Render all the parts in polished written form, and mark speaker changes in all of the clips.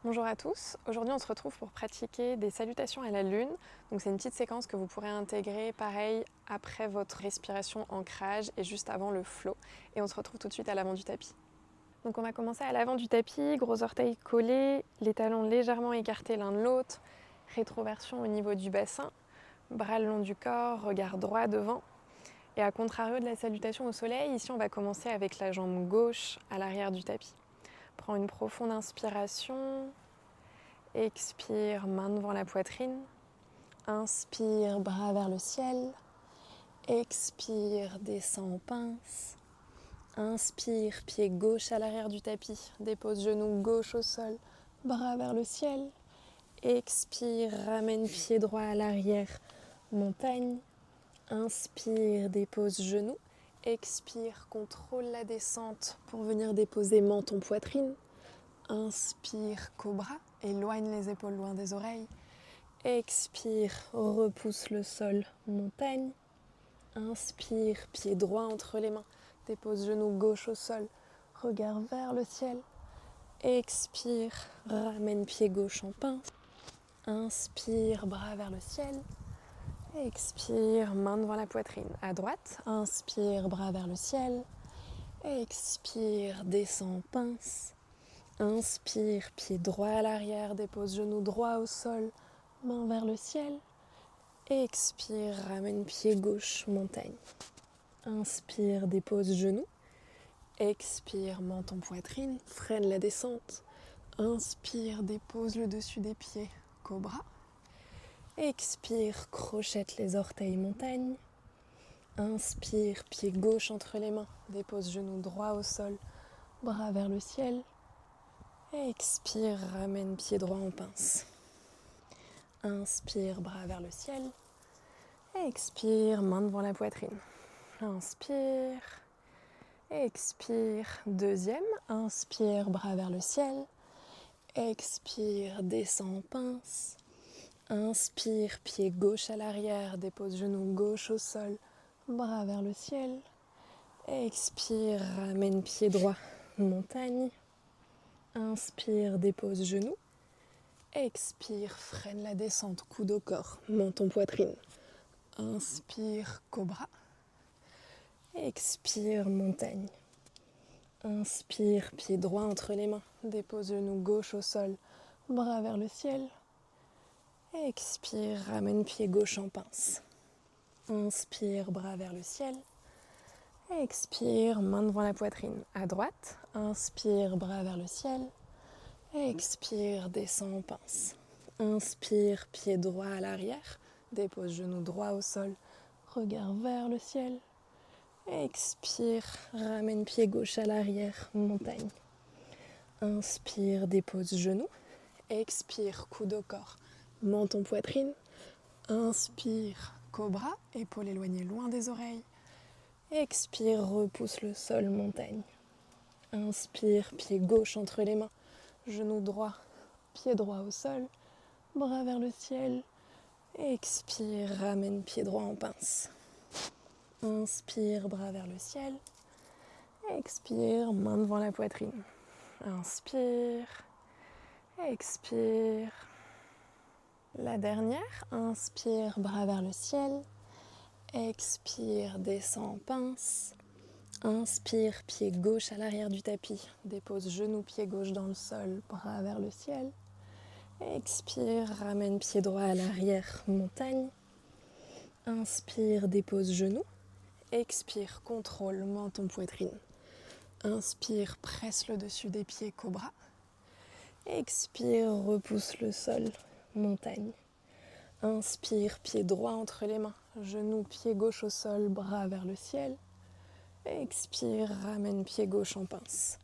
Speaker 1: Bonjour à tous, aujourd'hui on se retrouve pour pratiquer des salutations à la lune. Donc c'est une petite séquence que vous pourrez intégrer pareil après votre respiration ancrage et juste avant le flow. Et on se retrouve tout de suite à l'avant du tapis. Donc on va commencer à l'avant du tapis, gros orteils collés, les talons légèrement écartés l'un de l'autre, rétroversion au niveau du bassin, bras le long du corps, regard droit devant. Et à contrario de la salutation au soleil, ici on va commencer avec la jambe gauche à l'arrière du tapis. Prends une profonde inspiration, expire, main devant la poitrine, inspire, bras vers le ciel, expire, descend, pince, inspire, pied gauche à l'arrière du tapis, dépose genou gauche au sol, bras vers le ciel, expire, ramène pied droit à l'arrière, montagne, inspire, dépose genou, expire, contrôle la descente pour venir déposer menton, poitrine. Inspire, cobra, éloigne les épaules loin des oreilles. Expire, repousse le sol, montagne. Inspire, pied droit entre les mains, dépose genou gauche au sol, regard vers le ciel. Expire, ramène pied gauche en pince. Inspire, bras vers le ciel. Expire, main devant la poitrine. À droite, inspire, bras vers le ciel. Expire, descend, pince. Inspire, pied droit à l'arrière, dépose genou droit au sol, main vers le ciel. Expire, ramène pied gauche, montagne. Inspire, dépose genou. Expire, menton, poitrine, freine la descente. Inspire, dépose le dessus des pieds, cobra. Expire, crochette les orteils, montagne. Inspire, pied gauche entre les mains, dépose genou droit au sol, bras vers le ciel. Expire, ramène pied droit en pince. Inspire, bras vers le ciel. Expire, main devant la poitrine. Inspire. Expire, deuxième. Inspire, bras vers le ciel. Expire, descend, pince. Inspire, pied gauche à l'arrière, dépose genou gauche au sol, bras vers le ciel. Expire, ramène pied droit, montagne. Inspire, dépose genou. Expire, freine la descente, coude au corps, menton, poitrine. Inspire, cobra. Expire, montagne. Inspire, pied droit entre les mains, dépose genou gauche au sol, bras vers le ciel. Expire, ramène pied gauche en pince. Inspire, bras vers le ciel. Expire, main devant la poitrine. À droite, inspire, bras vers le ciel. Expire, descend, pince. Inspire, pied droit à l'arrière. Dépose genou droit au sol. Regard vers le ciel. Expire, ramène pied gauche à l'arrière, montagne. Inspire, dépose genou. Expire, coude au corps, menton, poitrine. Inspire, cobra, épaule éloignée loin des oreilles. Expire, repousse le sol, montagne. Inspire, pied gauche entre les mains, genou droit, pied droit au sol, bras vers le ciel. Expire, ramène pied droit en pince. Inspire, bras vers le ciel. Expire, main devant la poitrine. Inspire, expire. La dernière, inspire, bras vers le ciel. Expire, descend, pince. Inspire, pied gauche à l'arrière du tapis. Dépose genou, pied gauche dans le sol, bras vers le ciel. Expire, ramène pied droit à l'arrière, montagne. Inspire, dépose genou. Expire, contrôle, menton, poitrine. Inspire, presse le dessus des pieds, cobra. Expire, repousse le sol, montagne. Inspire, pied droit entre les mains, genou, pied gauche au sol, bras vers le ciel. Expire, ramène pied gauche en pince.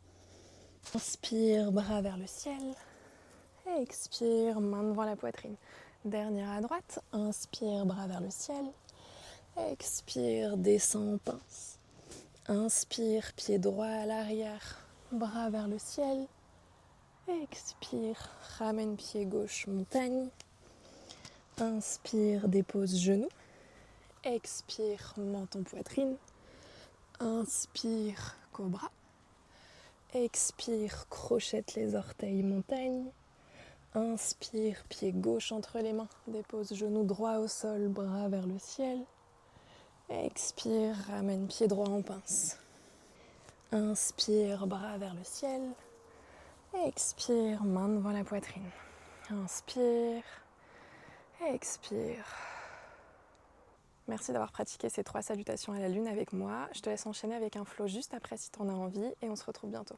Speaker 1: Inspire, bras vers le ciel. Expire, main devant la poitrine. Dernière à droite, inspire, bras vers le ciel. Expire, descend, pince. Inspire, pied droit à l'arrière, bras vers le ciel. Expire, ramène pied gauche, montagne. Inspire, dépose genou. Expire, menton, poitrine. Inspire, cobra. Expire, crochette les orteils, montagne. Inspire, pied gauche entre les mains, dépose genou droit au sol, bras vers le ciel. Expire, ramène pied droit en pince. Inspire, bras vers le ciel. Expire, main devant la poitrine. Inspire, expire. Merci d'avoir pratiqué ces 3 salutations à la lune avec moi. Je te laisse enchaîner avec un flow juste après si tu en as envie et on se retrouve bientôt.